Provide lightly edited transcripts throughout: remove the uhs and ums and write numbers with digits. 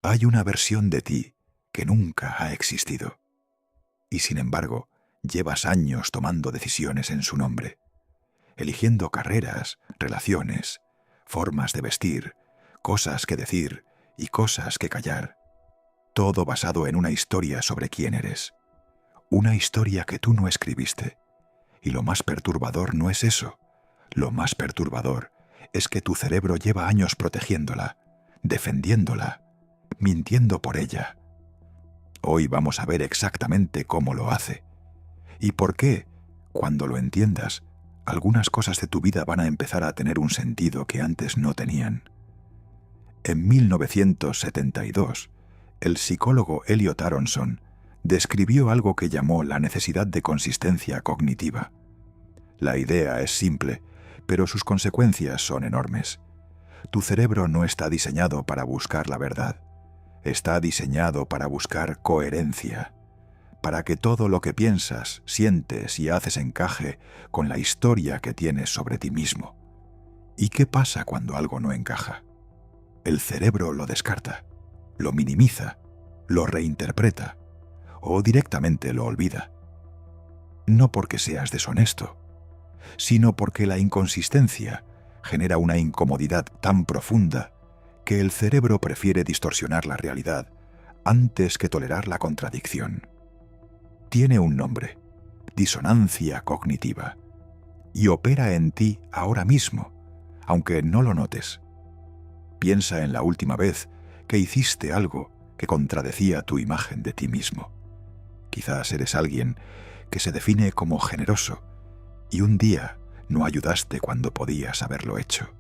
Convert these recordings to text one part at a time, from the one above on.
Hay una versión de ti que nunca ha existido. Y sin embargo, llevas años tomando decisiones en su nombre, eligiendo carreras, relaciones, formas de vestir, cosas que decir y cosas que callar. Todo basado en una historia sobre quién eres. Una historia que tú no escribiste. Y lo más perturbador no es eso. Lo más perturbador es que tu cerebro lleva años protegiéndola, defendiéndola, mintiendo por ella. Hoy vamos a ver exactamente cómo lo hace. Y por qué, cuando lo entiendas, algunas cosas de tu vida van a empezar a tener un sentido que antes no tenían. En 1972, el psicólogo Elliot Aronson describió algo que llamó la necesidad de consistencia cognitiva. La idea es simple, pero sus consecuencias son enormes. Tu cerebro no está diseñado para buscar la verdad. Está diseñado para buscar coherencia, para que todo lo que piensas, sientes y haces encaje con la historia que tienes sobre ti mismo. ¿Y qué pasa cuando algo no encaja? El cerebro lo descarta, lo minimiza, lo reinterpreta o directamente lo olvida. No porque seas deshonesto, sino porque la inconsistencia genera una incomodidad tan profunda que el cerebro prefiere distorsionar la realidad antes que tolerar la contradicción. Tiene un nombre: disonancia cognitiva, y opera en ti ahora mismo, aunque no lo notes. Piensa en la última vez que hiciste algo que contradecía tu imagen de ti mismo. Quizás eres alguien que se define como generoso y un día no ayudaste cuando podías haberlo hecho.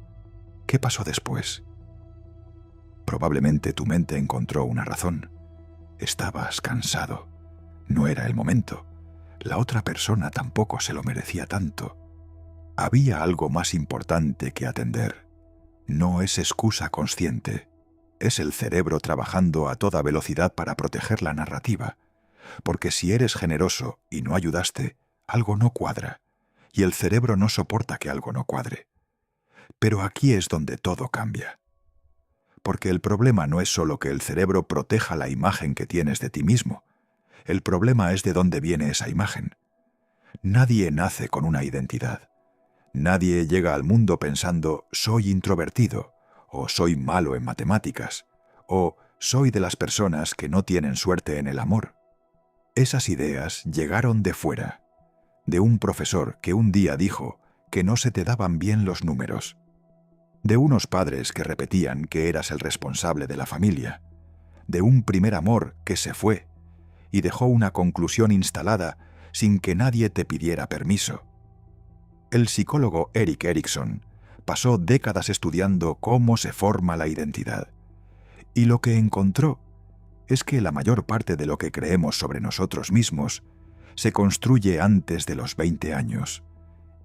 ¿Qué pasó después? Probablemente tu mente encontró una razón. Estabas cansado. No era el momento. La otra persona tampoco se lo merecía tanto. Había algo más importante que atender. No es excusa consciente. Es el cerebro trabajando a toda velocidad para proteger la narrativa. Porque si eres generoso y no ayudaste, algo no cuadra. Y el cerebro no soporta que algo no cuadre. Pero aquí es donde todo cambia. Porque el problema no es solo que el cerebro proteja la imagen que tienes de ti mismo. El problema es de dónde viene esa imagen. Nadie nace con una identidad. Nadie llega al mundo pensando soy introvertido, o soy malo en matemáticas, o soy de las personas que no tienen suerte en el amor. Esas ideas llegaron de fuera, de un profesor que un día dijo que no se te daban bien los números, de unos padres que repetían que eras el responsable de la familia, de un primer amor que se fue y dejó una conclusión instalada sin que nadie te pidiera permiso. El psicólogo Erik Erikson pasó décadas estudiando cómo se forma la identidad, y lo que encontró es que la mayor parte de lo que creemos sobre nosotros mismos se construye antes de los 20 años,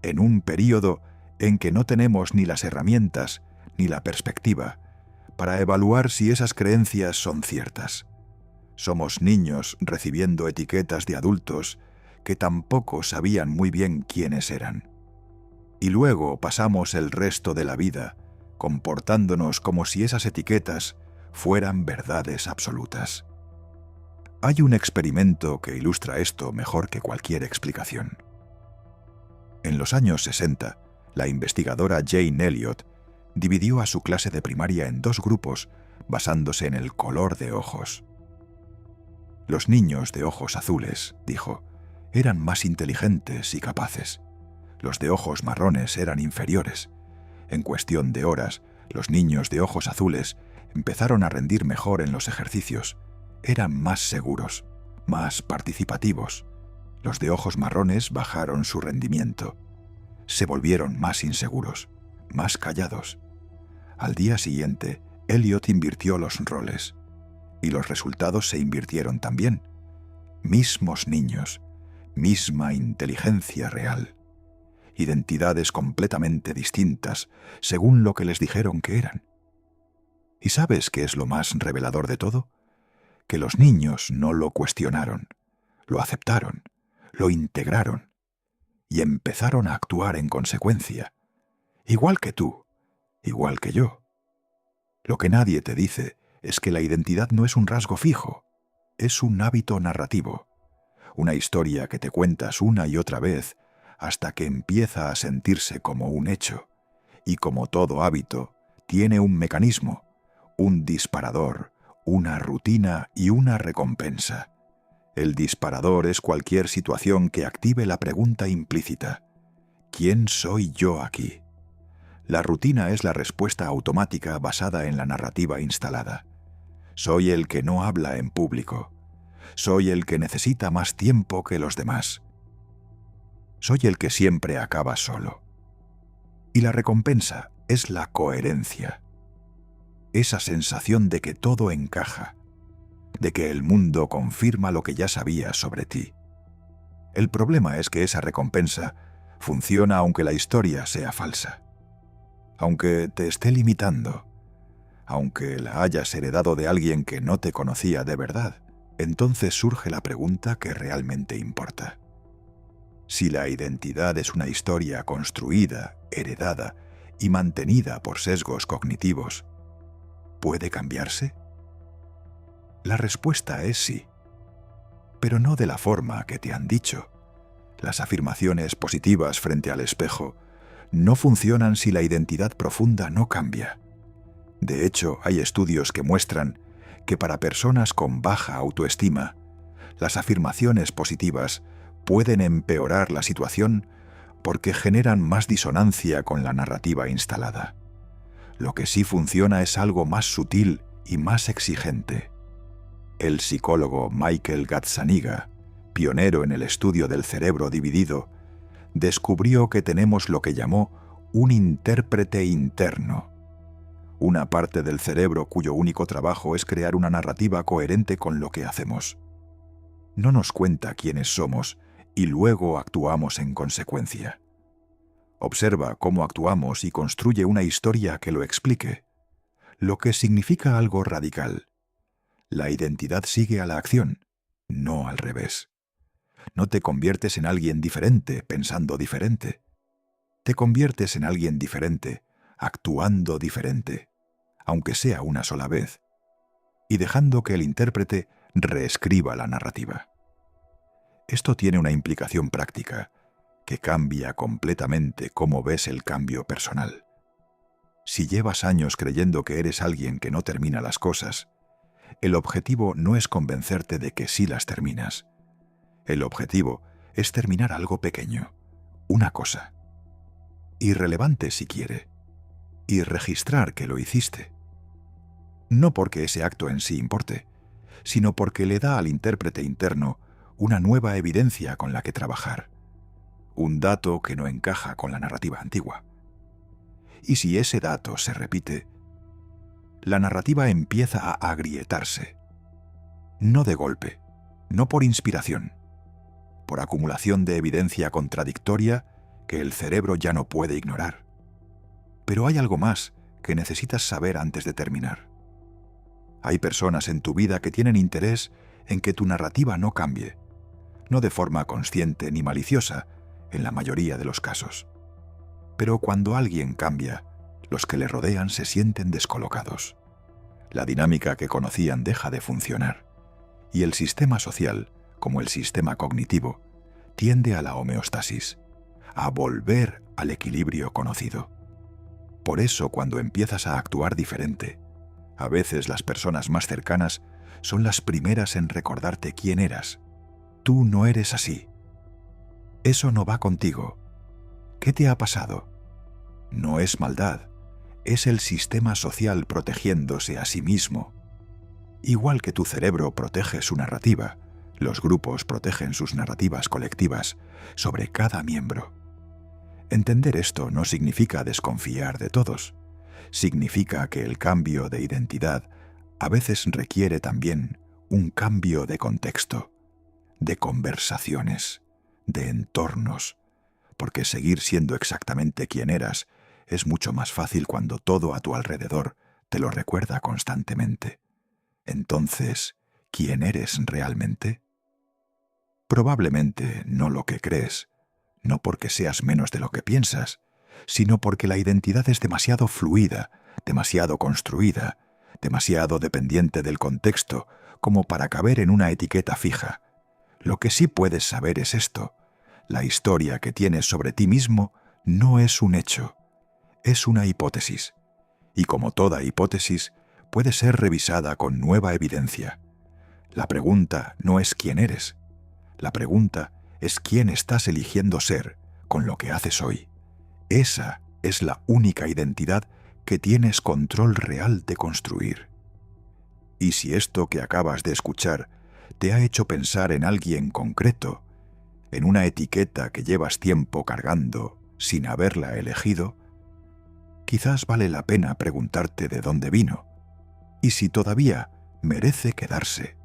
en un período en que no tenemos ni las herramientas ni la perspectiva para evaluar si esas creencias son ciertas. Somos niños recibiendo etiquetas de adultos que tampoco sabían muy bien quiénes eran. Y luego pasamos el resto de la vida comportándonos como si esas etiquetas fueran verdades absolutas. Hay un experimento que ilustra esto mejor que cualquier explicación. En los años 60, la investigadora Jane Elliott dividió a su clase de primaria en dos grupos basándose en el color de ojos. Los niños de ojos azules, dijo, eran más inteligentes y capaces. Los de ojos marrones eran inferiores. En cuestión de horas, los niños de ojos azules empezaron a rendir mejor en los ejercicios. Eran más seguros, más participativos. Los de ojos marrones bajaron su rendimiento. Se volvieron más inseguros, más callados. Al día siguiente, Elliot invirtió los roles. Y los resultados se invirtieron también. Mismos niños, misma inteligencia real. Identidades completamente distintas según lo que les dijeron que eran. ¿Y sabes qué es lo más revelador de todo? Que los niños no lo cuestionaron, lo aceptaron, lo integraron y empezaron a actuar en consecuencia, igual que tú, igual que yo. Lo que nadie te dice es que la identidad no es un rasgo fijo, es un hábito narrativo, una historia que te cuentas una y otra vez hasta que empieza a sentirse como un hecho, y como todo hábito, tiene un mecanismo, un disparador, una rutina y una recompensa. El disparador es cualquier situación que active la pregunta implícita: ¿quién soy yo aquí? La rutina es la respuesta automática basada en la narrativa instalada. Soy el que no habla en público. Soy el que necesita más tiempo que los demás. Soy el que siempre acaba solo. Y la recompensa es la coherencia. Esa sensación de que todo encaja, de que el mundo confirma lo que ya sabías sobre ti. El problema es que esa recompensa funciona aunque la historia sea falsa, aunque te esté limitando, aunque la hayas heredado de alguien que no te conocía de verdad. Entonces surge la pregunta que realmente importa. Si la identidad es una historia construida, heredada y mantenida por sesgos cognitivos, ¿puede cambiarse? La respuesta es sí, pero no de la forma que te han dicho. Las afirmaciones positivas frente al espejo no funcionan si la identidad profunda no cambia. De hecho, hay estudios que muestran que para personas con baja autoestima, las afirmaciones positivas pueden empeorar la situación porque generan más disonancia con la narrativa instalada. Lo que sí funciona es algo más sutil y más exigente. El psicólogo Michael Gazzaniga, pionero en el estudio del cerebro dividido, descubrió que tenemos lo que llamó un intérprete interno, una parte del cerebro cuyo único trabajo es crear una narrativa coherente con lo que hacemos. No nos cuenta quiénes somos y luego actuamos en consecuencia. Observa cómo actuamos y construye una historia que lo explique, lo que significa algo radical. La identidad sigue a la acción, no al revés. No te conviertes en alguien diferente pensando diferente. Te conviertes en alguien diferente actuando diferente, aunque sea una sola vez, y dejando que el intérprete reescriba la narrativa. Esto tiene una implicación práctica que cambia completamente cómo ves el cambio personal. Si llevas años creyendo que eres alguien que no termina las cosas, el objetivo no es convencerte de que sí las terminas. El objetivo es terminar algo pequeño, una cosa, irrelevante si quiere, y registrar que lo hiciste. No porque ese acto en sí importe, sino porque le da al intérprete interno una nueva evidencia con la que trabajar, un dato que no encaja con la narrativa antigua. Y si ese dato se repite, la narrativa empieza a agrietarse, no de golpe, no por inspiración, por acumulación de evidencia contradictoria que el cerebro ya no puede ignorar. Pero hay algo más que necesitas saber antes de terminar. Hay personas en tu vida que tienen interés en que tu narrativa no cambie, no de forma consciente ni maliciosa, en la mayoría de los casos. Pero cuando alguien cambia, los que le rodean se sienten descolocados. La dinámica que conocían deja de funcionar, y el sistema social, como el sistema cognitivo, tiende a la homeostasis, a volver al equilibrio conocido. Por eso, cuando empiezas a actuar diferente, a veces las personas más cercanas son las primeras en recordarte quién eras. Tú no eres así. Eso no va contigo. ¿Qué te ha pasado? No es maldad, es el sistema social protegiéndose a sí mismo. Igual que tu cerebro protege su narrativa, los grupos protegen sus narrativas colectivas sobre cada miembro. Entender esto no significa desconfiar de todos. Significa que el cambio de identidad a veces requiere también un cambio de contexto, de conversaciones, de entornos, porque seguir siendo exactamente quien eras es mucho más fácil cuando todo a tu alrededor te lo recuerda constantemente. Entonces, ¿quién eres realmente? Probablemente no lo que crees, no porque seas menos de lo que piensas, sino porque la identidad es demasiado fluida, demasiado construida, demasiado dependiente del contexto como para caber en una etiqueta fija. Lo que sí puedes saber es esto: la historia que tienes sobre ti mismo no es un hecho, es una hipótesis. Y como toda hipótesis, puede ser revisada con nueva evidencia. La pregunta no es quién eres. La pregunta es quién estás eligiendo ser con lo que haces hoy. Esa es la única identidad que tienes control real de construir. Y si esto que acabas de escuchar te ha hecho pensar en alguien concreto, en una etiqueta que llevas tiempo cargando sin haberla elegido, quizás vale la pena preguntarte de dónde vino y si todavía merece quedarse.